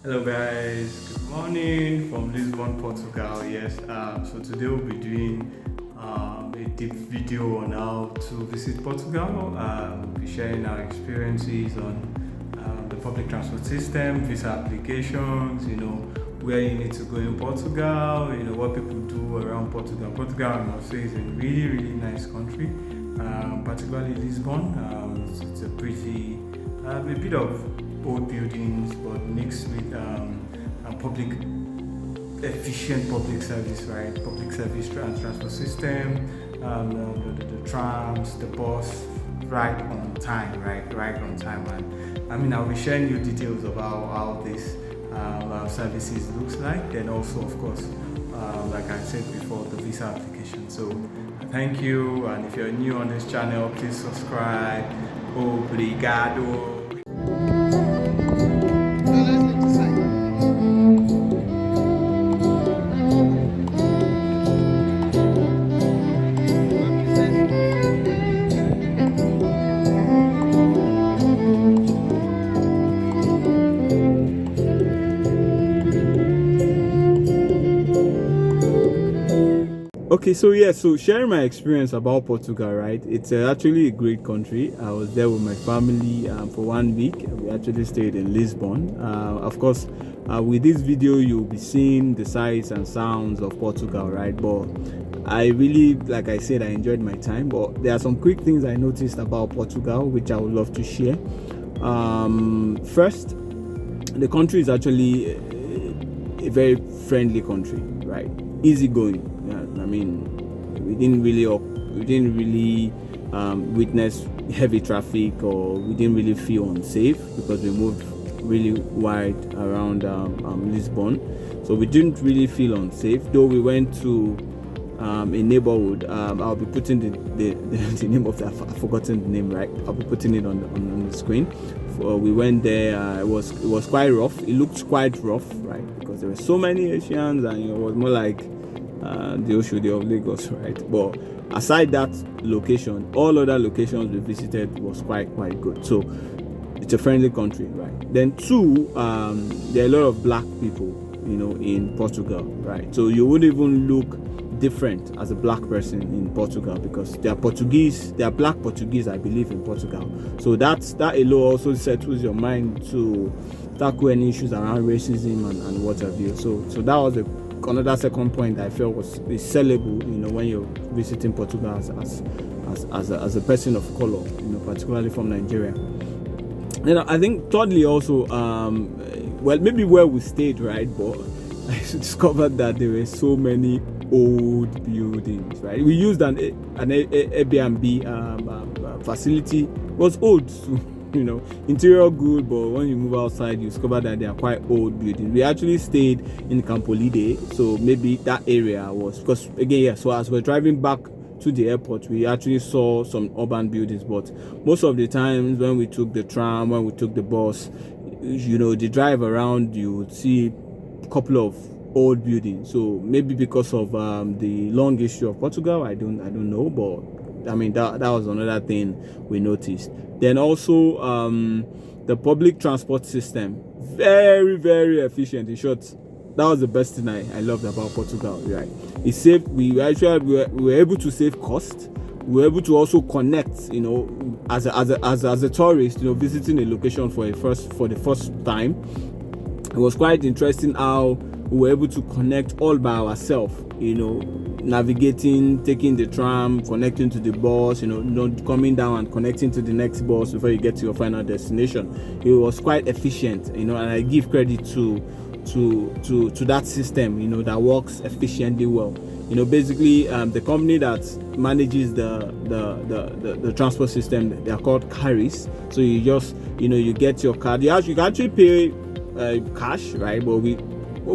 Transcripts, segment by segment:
Hello guys, good morning from Lisbon, Portugal. Yes, so today we'll be doing a deep video on how to visit Portugal. We'll be sharing our experiences on the public transport system, visa applications, where you need to go in Portugal, what people do around Portugal. Portugal, I must say, is a really, really nice country, particularly Lisbon. It's a pretty, a bit of old buildings, but mixed with a efficient public service, right? Public service transport system, the trams, the bus, right on time, right on time. And I mean, I'll be sharing you details about how this services looks like. Then also, of course, like I said before, the visa application. So thank you, and if you're new on this channel, please subscribe. Obrigado. Okay, so sharing my experience about Portugal, right? It's actually a great country. I was there with my family for 1 week. We actually stayed in Lisbon. Of course, with this video, you'll be seeing the sights and sounds of Portugal, right? But I really, like I said, I enjoyed my time. But there are some quick things I noticed about Portugal, which I would love to share. First, the country is actually a very friendly country, right? Easygoing. Yeah, I mean, we didn't really witness heavy traffic, or we didn't really feel unsafe because we moved really wide around Lisbon, so we didn't really feel unsafe. Though we went to a neighborhood. I'll be putting the name of that. I've forgotten the name, right? I'll be putting it on the screen. We went there. It was quite rough. It looked quite rough, right? Because there were so many Asians, and it was more like the Oshodi of Lagos, right? But aside that location, all other locations we visited was quite good. So it's a friendly country, right? Then two, there are a lot of black people, in Portugal, right? So you wouldn't even look different as a black person in Portugal, because they are black Portuguese, I believe, in Portugal. So that alone also settles your mind to tackle any issues around racism and what have you. So that was another second point I felt is sellable, when you're visiting Portugal as a person of color, particularly from Nigeria. Then I think thirdly also, well, maybe where we stayed, right? But I discovered that there were so many old buildings, right? We used an Airbnb facility. It was old too. Interior good, but when you move outside, you discover that they are quite old buildings. We actually stayed in Campolide, so maybe that area was, because again, yeah, so as we're driving back to the airport, we actually saw some urban buildings, but most of the times when we took the tram, when we took the bus, the drive around, you would see a couple of old buildings. So maybe because of the long history of Portugal, I don't know, but I mean that was another thing we noticed. Then also the public transport system, very efficient. In short, that was the best thing I loved about Portugal, right? It saved. We were able to save cost. We were able to also connect, as a tourist, visiting a location for the first time. It was quite interesting how we were able to connect all by ourselves, navigating, taking the tram, connecting to the bus, coming down and connecting to the next bus before you get to your final destination. It was quite efficient, and I give credit to that system, that works efficiently well. Basically, the company that manages the transport system, they are called carries. So you just, you get your card. You can actually pay cash, right? But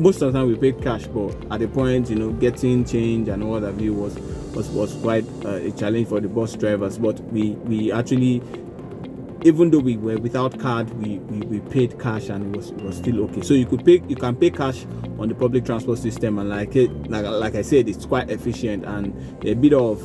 most of the time we paid cash, but at the point, getting change and all that was quite a challenge for the bus drivers. But we actually, even though we were without card, we paid cash, and it was still okay. So you can pay cash on the public transport system, and like I said, it's quite efficient, and a bit of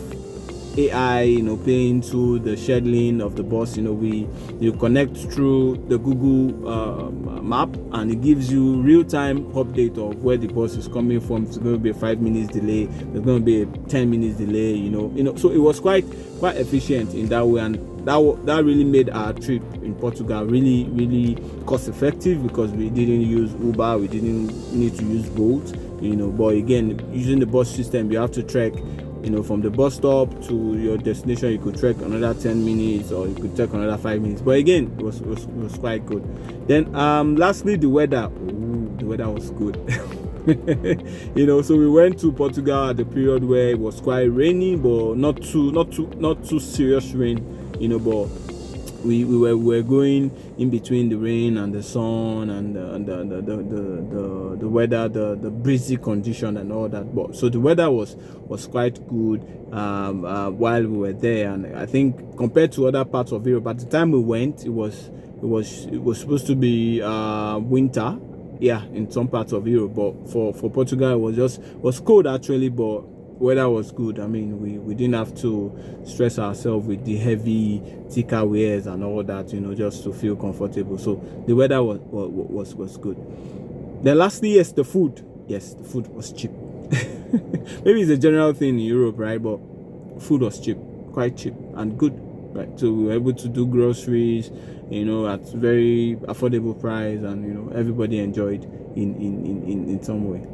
AI, paying through the scheduling of the bus. You connect through the Google map, and it gives you real-time update of where the bus is coming from. It's going to be a 5 minutes delay. There's going to be a 10 minutes delay. So it was quite efficient in that way, and that really made our trip in Portugal really, really cost effective, because we didn't use Uber, we didn't need to use Bolt. But again, using the bus system, you have to trek, from the bus stop to your destination. You could trek another 10 minutes, or you could trek another 5 minutes. But again, it was quite good. Then lastly, the weather. Ooh, the weather was good. So we went to Portugal at the period where it was quite rainy, but not too serious rain. But we were going in between the rain and the sun, and the weather, the breezy condition and all that. But so the weather was quite good while we were there, and I think compared to other parts of Europe, at the time we went, it was supposed to be winter, in some parts of Europe. But for Portugal, it was cold actually, but weather was good. I mean, we didn't have to stress ourselves with the heavy thicker wears and all that, just to feel comfortable. So the weather was good. Then lastly, the food. Yes, the food was cheap. Maybe it's a general thing in Europe, right? But food was cheap, quite cheap and good, right? So we were able to do groceries, at very affordable price, and everybody enjoyed in some way.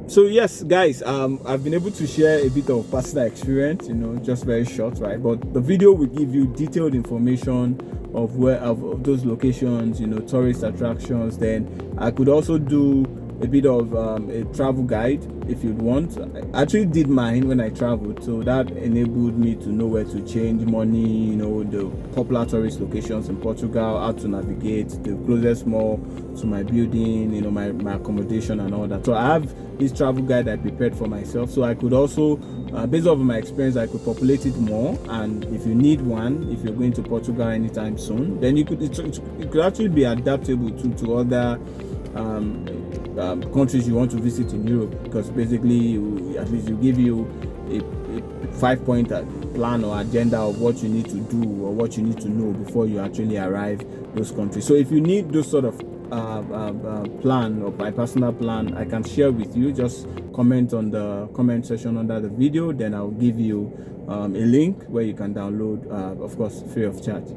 So yes, guys, I've been able to share a bit of personal experience, just very short, right? But the video will give you detailed information of those locations, tourist attractions. Then I could also do a bit of a travel guide if you'd want. I actually did mine when I traveled, so that enabled me to know where to change money, the popular tourist locations in Portugal, how to navigate, the closest mall to my building, my accommodation and all that. So I have this travel guide I prepared for myself, so I could also, based off of my experience, I could populate it more. And if you need one, if you're going to Portugal anytime soon, then it could actually be adaptable to other countries you want to visit in Europe, because basically at least you give you a 5-point plan or agenda of what you need to do or what you need to know before you actually arrive those countries. So if you need those sort of plan, or my personal plan, I can share with you. Just comment on the comment section under the video, then I'll give you a link where you can download, of course free of charge.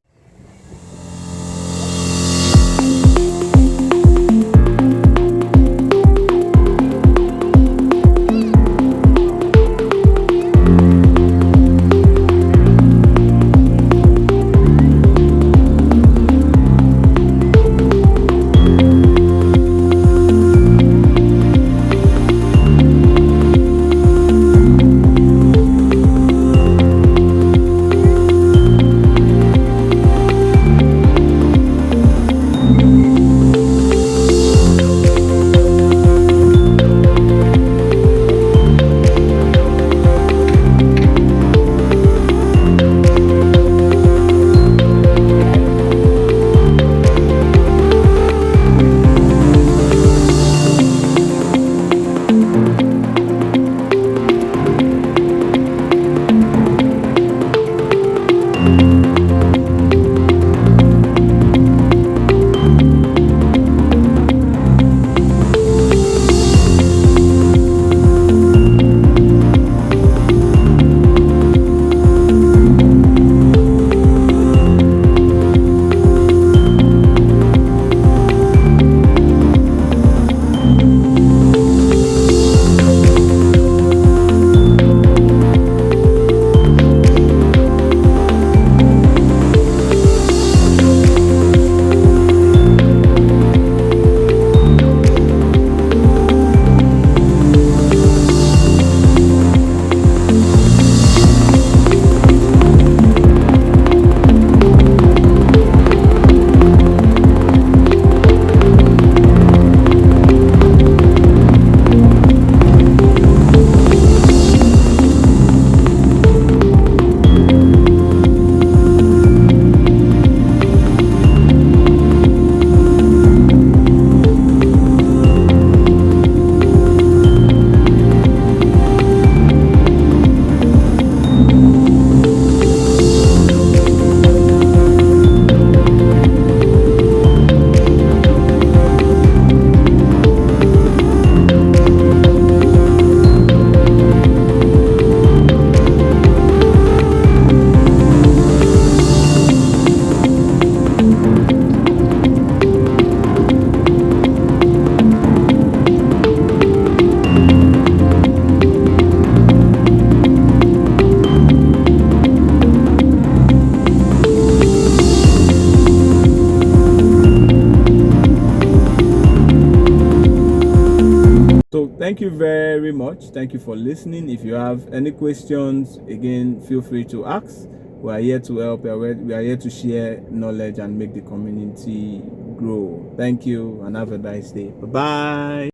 you very much. Thank you for listening. If you have any questions, again, feel free to ask. We are here to help. We are here to share knowledge and make the community grow. Thank you and have a nice day. Bye bye.